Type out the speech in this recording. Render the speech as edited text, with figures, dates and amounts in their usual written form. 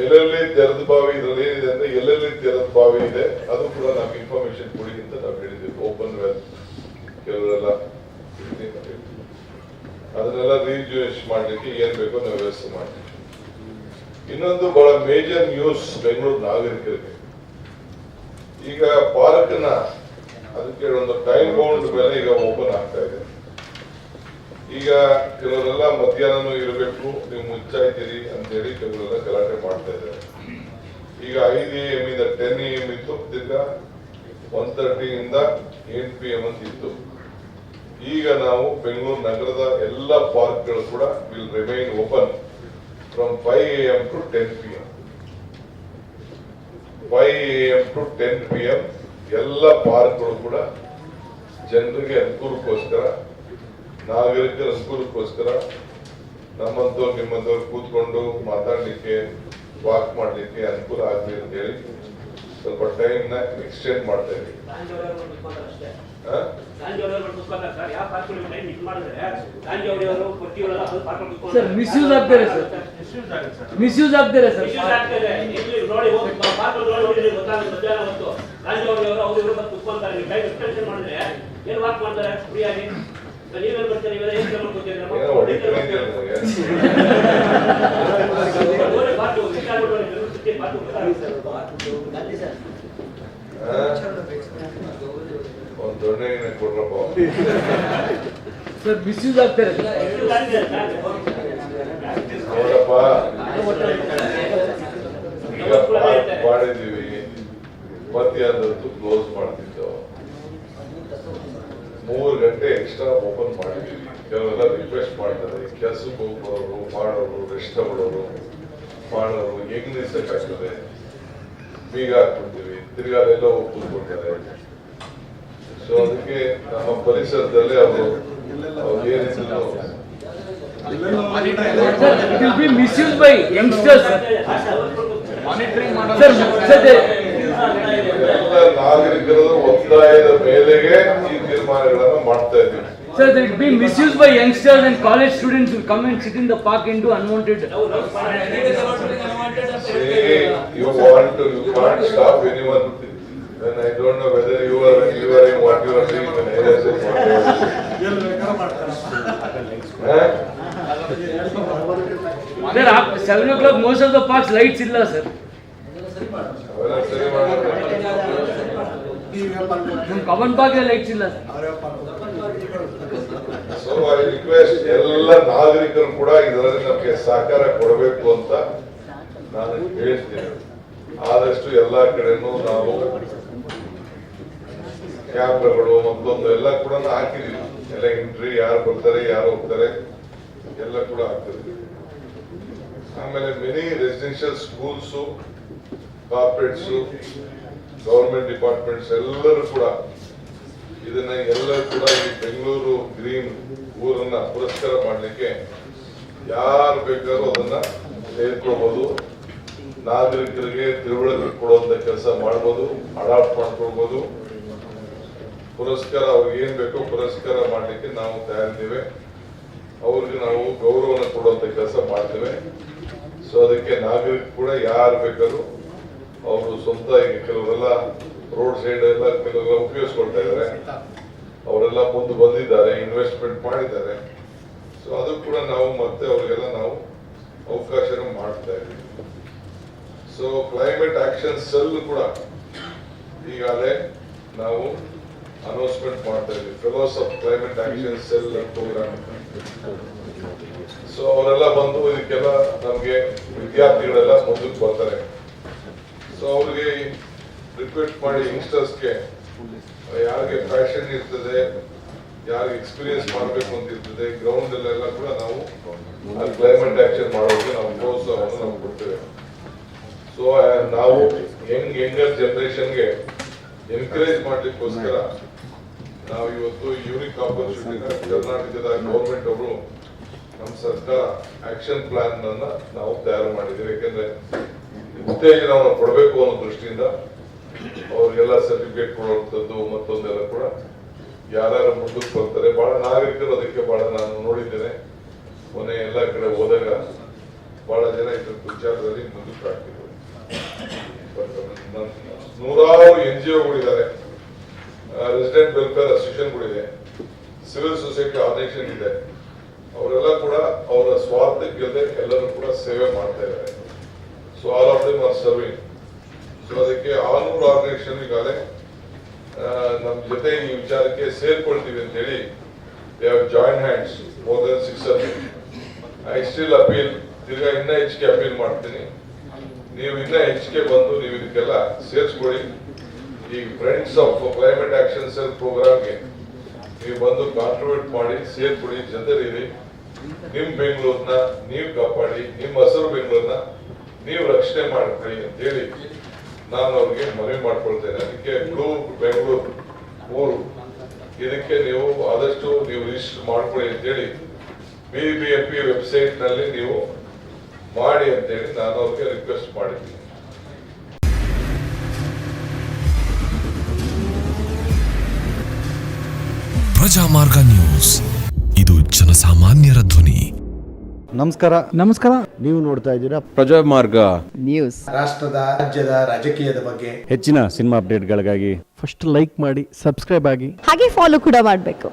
ಎಲ್ಲೆಲ್ಲಿ ತೆರೆದ ಬಾವಿ ಇದ್ರಲ್ಲಿ ಏನಿದೆ ಅಂದ್ರೆ ಎಲ್ಲೆಲ್ಲಿ ತೆರೆದ ಬಾವಿ ಇದೆ ಅದು ಕೂಡ ನಮ್ಗೆ ಇನ್ಫಾರ್ಮೇಶನ್ ಕೊಡಿ ಅಂತ ನಾವು ಹೇಳಿದ್ವಿ. ಓಪನ್ ವೆಲ್ ಕೆಲವರೆಲ್ಲ ಅದನ್ನೆಲ್ಲ ರೀಜುವೇಶನ್ ಮಾಡ್ಲಿಕ್ಕೆ ಏನ್ ಬೇಕೋ ನಾವು ವ್ಯವಸ್ಥೆ ಮಾಡ್ತೀವಿ. ಇನ್ನೊಂದು ಬಹಳ ಮೇಜರ್ ನ್ಯೂಸ್ ಬೆಂಗಳೂರು ನಾಗರಿಕರಿಗೆ, ಈಗ ಪಾರ್ಕ್ನ ಅದಕ್ಕೆ ಒಂದು ಟೈಮ್ ಬೌಂಡ್ ಮೇಲೆ ಈಗ ಓಪನ್ ಆಗ್ತಾ ಇದೆ. ಈಗ ಕೆಲವರೆಲ್ಲ ಮಧ್ಯಾಹ್ನ ಇರಬೇಕು, ನೀವು ಮುಂಚಾಯ್ತೀರಿ ಅಂತೇಳಿ ಕೆಲವರೆಲ್ಲ ಗಲಾಟೆ ಮಾಡ್ತಾ ಇದ್ದಾರೆ. ಈಗ 5 AM ಇಂದ 10 AM ಇತ್ತು, ತಿರ್ಗಾ 1:30 ಇಂದ 8 PM ಅಂತ ಇತ್ತು. ಈಗ ನಾವು ಬೆಂಗಳೂರು ನಗರದ ಎಲ್ಲ ಪಾರ್ಕ್ಗಳು ಕೂಡ will remain open from 5 AM to 10 PM. 5 AM to 10 PM ಎಲ್ಲ ಪಾರ್ಕ್ಗಳು ಕೂಡ ಜನರಿಗೆ ಅನುಕೂಲಕ್ಕೋಸ್ಕರ, ನಾಗರಿಕರ ಅನುಕೂಲಕ್ಕೋಸ್ಕರ, ನಮ್ಮಂತವ್ರು ನಿಮ್ಮಂತವ್ರು ಕೂತ್ಕೊಂಡು ಮಾತಾಡ್ಲಿಕ್ಕೆ, ವಾಕ್ ಮಾಡ್ಲಿಕ್ಕೆ ಅನುಕೂಲ ಆಗಲಿ ಅಂತ ಹೇಳಿ ಸ್ವಲ್ಪ ಟೈಮ್ ನ ಎಕ್ಸ್ಟೆಂಡ್ ಮಾಡ್ತಾ ಇದ್ದೀವಿ. ಸರ್ ಮಿಸ್ಯೂಸ್ ಆಗ್ತಾರೆ ಸರ್, ಮಿಸ್ಯೂಸ್ ಆಗ್ತಾರೆ ಸರ್. ಒಂದು ದೊಡ್ಡ ಕೊಡ್ರಪ್ಪ ಸರ್, ಮಿಸ್ಯೂಸ್ ಆಗ್ತಾರೆ ನೋಡಪ್ಪ. ಈಗ ಮಾಡಿದೀವಿ, ಮಧ್ಯಾಹ್ನದ್ದು ಕ್ಲೋಸ್ ಮಾಡ್ತಿದ್ದೆವು, 3 ಗಂಟೆ ಎಕ್ಸ್ಟ್ರಾ ಓಪನ್ ಮಾಡಿದೀವಿ. ಕೆಲವೆಲ್ಲ ರಿಕ್ವೆಸ್ಟ್ ಮಾಡ್ತಾರೆ, ಕೆಲಸಕ್ಕೆ ಹೋಗೋರು, ಮಾಡೋರು, ರೆಸ್ಟ್ ತಗೊಳ್ಳೋರು, ಮಾಡೋರು ಹೆಂಗ್ ನಿಲ್ಸಕ್ಕಾಗ್ತದೆ, ಬೀಗ ಹಾಕ್ಬಿಡ್ತೀವಿ, ತಿರ್ಗಾ ಎಲ್ಲ ಹೋಗಿ ಕೂತ್ಕೊಳ್ತಾರೆ. ಸೊ ಅದಕ್ಕೆ ನಮ್ಮ ಪರಿಸರದಲ್ಲಿ ಅವರು ಏನಿದ್ರು ಮಿಸ್ಯೂಸ್ ಬೈ ಯಂಗ್ಸ್ಟರ್ಸ್ ಎಲ್ಲ ನಾಗರಿಕರ ಒತ್ತಾಯದ ಮೇಲೆಗೆ ಈ ತೀರ್ಮಾನಗಳನ್ನು ಮಾಡ್ತಾ ಇದ್ದೀವಿ. Sir, there will be misuse by youngsters and college students will come and sit in the park and do unwanted. See, you can't stop anyone. When I don't know whether you are in what you are doing when I was Sir, after 7 o'clock most of the parks lights illa sir. Kavan park lights illa sir. So I request ಎಲ್ಲ ನಾಗರಿಕರು ಕೂಡ ಇದರಲ್ಲಿ ನಮಗೆ ಸಹಕಾರ ಕೊಡಬೇಕು ಅಂತ ನಾನು ಹೇಳ್ತೀನಿ. ಆದಷ್ಟು ಎಲ್ಲಾ ಕಡೆನೂ ನಾವು ಕ್ಯಾಮ್ರಾಗಳು ಮತ್ತೊಂದು ಎಲ್ಲ ಕೂಡ ಹಾಕಿದೀವಿ. ಎಲ್ಲ ಎಂಟ್ರಿ, ಯಾರು ಬರ್ತಾರೆ ಯಾರು ಹೋಗ್ತಾರೆ ಎಲ್ಲ ಕೂಡ ಹಾಕ್ತಿದ್ವಿ. ಆಮೇಲೆ many residential schools, corporates, government departments ಎಲ್ಲರೂ ಕೂಡ ಇದನ್ನ ಎಲ್ಲರೂ ಕೂಡ ಈ ಬೆಂಗಳೂರು ಗ್ರೀನ್ ಊರನ್ನ ಪುರಸ್ಕಾರ ಮಾಡಲಿಕ್ಕೆ ಯಾರು ಬೇಕಾದ್ರೂ ಅದನ್ನ ಸೇರ್ಕೊಳ್ಬಹುದು. ನಾಗರಿಕರಿಗೆ ತಿಳುವಳಿಕೆ ಕೊಡುವಂತ ಕೆಲಸ ಮಾಡಬಹುದು, ಅಡಾಪ್ಟ್ ಮಾಡ್ಕೊಳ್ಬಹುದು. ಪುರಸ್ಕಾರ ಅವ್ರಿಗೆ ಏನ್ ಬೇಕೋ ಪುರಸ್ಕಾರ ಮಾಡ್ಲಿಕ್ಕೆ ನಾವು ತಯಾರಿದ್ದೇವೆ. ಅವ್ರಿಗೆ ನಾವು ಗೌರವನ ಕೊಡುವಂತ ಕೆಲಸ ಮಾಡ್ತೇವೆ. ಸೊ ಅದಕ್ಕೆ ನಾಗರಿಕರು ಕೂಡ ಯಾರು ಬೇಕಾದ್ರೂ ಅವರು ಸ್ವಂತ, ಈಗ ಕೆಲವರೆಲ್ಲ ರೋಡ್ ಸೈಡ್ ಎಲ್ಲ ಕೆಲವೆಲ್ಲ ಉಪಯೋಗಿಸ್ಕೊಳ್ತಾ ಇದ್ದಾರೆ, ಅವರೆಲ್ಲ ಮುಂದೆ ಬಂದಿದ್ದಾರೆ, ಇನ್ವೆಸ್ಟ್ಮೆಂಟ್ ಮಾಡಿದ್ದಾರೆ. ಸೊ ಅದು ಕೂಡ ನಾವು ಮತ್ತೆ ಅವರಿಗೆಲ್ಲ ನಾವು ಅವಕಾಶ ಮಾಡ್ತಾ ಇದ್ದೀವಿ. ಸೊ ಕ್ಲೈಮೇಟ್ ಆಕ್ಷನ್ ಸೆಲ್ ಕೂಡ ಈಗಾಗಲೇ ನಾವು ಅನೌನ್ಸ್ಮೆಂಟ್ ಮಾಡ್ತಾ ಇದ್ದೀವಿ. Fellows of climate action cell programme. So ಅವರೆಲ್ಲ ಬಂದು ಇದಕ್ಕೆಲ್ಲ ನಮ್ಗೆ ವಿದ್ಯಾರ್ಥಿಗಳೆಲ್ಲ ಮುಂದಕ್ಕೆ ಬರ್ತಾರೆ. ಸೊ ಅವ್ರಿಗೆ ರಿಕ್ವೆಸ್ಟ್ ಮಾಡಿ ಯಂಗ್ಸ್ಟರ್ಸ್ಗೆ ಯಾರಿಗೆ ಪ್ಯಾಷನ್ ಇರ್ತದೆ, ಯಾರಿಗೆ ಎಕ್ಸ್ಪೀರಿಯನ್ಸ್ ಮಾಡಬೇಕು ಅಂತ ಇರ್ತದೆ, ಗ್ರೌಂಡ್ ಅಲ್ಲೆಲ್ಲ ಕೂಡ ನಾವು ಕ್ಲೈಮೇಟ್ ಆಕ್ಷನ್ ಮಾಡೋರಿಗೆ ನಾವು ಪ್ರೋತ್ಸಾಹವನ್ನು ನಾವು ಕೊಡ್ತೇವೆ. ಸೊ ನಾವು ಯಂಗರ್ ಜನರೇಷನ್ಗೆ ಎನ್ಕರೇಜ್ ಮಾಡ್ಲಿಕ್ಕೋಸ್ಕರ ನಾವು ಇವತ್ತು ಯೂನಿಕ್ ಆಪರ್ಚುನಿಟಿನ ಕರ್ನಾಟಕದ ಗೌರ್ಮೆಂಟ್ ಅವರು ನಮ್ಮ ಸರ್ಕಾರ ಆಕ್ಷನ್ ಪ್ಲಾನ್ ಅನ್ನ ನಾವು ತಯಾರು ಮಾಡಿದ್ದೇವೆ. ಯಾಕಂದ್ರೆ ಉತ್ತೇಜನವನ್ನು ಕೊಡಬೇಕು ಅನ್ನೋ ದೃಷ್ಟಿಯಿಂದ ಅವ್ರಿಗೆಲ್ಲ ಸರ್ಟಿಫಿಕೇಟ್ ಕೊಡುವಂಥದ್ದು ಮತ್ತೊಂದೆಲ್ಲ ಕೂಡ ಯಾರ್ಯಾರು ಮುಂದಕ್ಕೆ ಬರ್ತಾರೆ. ಬಹಳ ನಾಗರಿಕರು ಅದಕ್ಕೆ ಬಹಳ ನಾನು ನೋಡಿದ್ದೇನೆ. ಮೊನ್ನೆ ಎಲ್ಲ ಕಡೆ ಹೋದಾಗ ಬಹಳ ಜನ ಇದ್ರ ವಿಚಾರದಲ್ಲಿ ಮುಂದಕ್ಕೆ ಹಾಕಿದ್ರು. ನೂರಾರು NGOಗಳಿದ್ದಾರೆ, ರೆಸಿಡೆಂಟ್ ವೆಲ್ಫೇರ್ ಅಸೋಸಿಯೇಷನ್ಗಳಿದೆ, ಸಿವಿಲ್ ಸೊಸೈಟಿ ಆರ್ಗನೈಸೇಷನ್ ಇದೆ. ಅವರೆಲ್ಲ ಕೂಡ ಅವರ ಸ್ವಾರ್ಥಕ್ಕಿಲ್ಲದೆ ಎಲ್ಲರೂ ಕೂಡ ಸೇವೆ ಮಾಡ್ತಾ ಇದ್ದಾರೆ. So all of them are serving. So ಅದಕ್ಕೆ 600 ಆರ್ಗನೈಸೇಷನ್ ಈಗಾಗಲೇ ನಮ್ಮ ಜೊತೆ ಈ ವಿಚಾರಕ್ಕೆ ಸೇರ್ಕೊಳ್ತೀವಿ ಅಂತ ಹೇಳಿ they have join hands more than 600. I still appeal, ತಿರ್ಗಾ ಇನ್ನೂ ಹೆಚ್ಚಿಗೆ ಅಪೀಲ್ ಮಾಡ್ತೀನಿ, ನೀವು ಇನ್ನೂ ಹೆಚ್ಚಿಗೆ ಬಂದು ನೀವು ಇದಕ್ಕೆಲ್ಲ ಸೇರಿಸ್ಕೊಳ್ಳಿ. ಈ friends of climate action cell ಪ್ರೋಗ್ರಾಮ್ಗೆ ನೀವು ಬಂದು ಕಾಂಟ್ರಿಬ್ಯೂಟ್ ಮಾಡಿ, ಸೇರ್ಕೊಳ್ಳಿ, ಜೊತೆಲಿರಿ. ನಿಮ್ ಬೆಂಗಳೂರನ್ನ ನೀವು ಕಾಪಾಡಿ, ನಿಮ್ಮ ಹಸಿರು ಬೆಂಗಳೂರನ್ನ ನೀವು ರಕ್ಷಣೆ ಮಾಡ್ಕೊಳ್ಳಿ ಅಂತ ಹೇಳಿ ನಾನು ಅವ್ರಿಗೆ ಮನವಿ ಮಾಡ್ಕೊಳ್ತೇನೆ. ಅದಕ್ಕೆ ಬ್ಲೂ ಬೆಂಗಳೂರು ಊರು ಇದಕ್ಕೆ ನೀವು ಆದಷ್ಟು ನೀವು ರಿಜಿಸ್ಟರ್ ಮಾಡ್ಕೊಳ್ಳಿ ಅಂತೇಳಿ BBMP ವೆಬ್ಸೈಟ್ ನಲ್ಲಿ ನೀವು ಮಾಡಿ ಅಂತೇಳಿ ನಾನು ಅವ್ರಿಗೆ ರಿಕ್ವೆಸ್ಟ್ ಮಾಡಿದ್ದೀನಿ. ಪ್ರಜಾಮಾರ್ಗ ನ್ಯೂಸ್, ಇದು ಜನಸಾಮಾನ್ಯರ ಧ್ವನಿ. ನಮಸ್ಕಾರ. ನೀವು ನೋಡ್ತಾ ಇದ್ದೀರಾ ಪ್ರಜಾಮಾರ್ಗ ನ್ಯೂಸ್. ರಾಷ್ಟ್ರದ ರಾಜ್ಯದ ರಾಜಕೀಯದ ಬಗ್ಗೆ ಹೆಚ್ಚಿನ ಸಿನಿಮಾ ಅಪ್ಡೇಟ್ಗಳಿಗಾಗಿ ಫಸ್ಟ್ ಲೈಕ್ ಮಾಡಿ, ಸಬ್ಸ್ಕ್ರೈಬ್ ಆಗಿ, ಹಾಗೆ ಫಾಲೋ ಕೂಡ ಮಾಡಬೇಕು.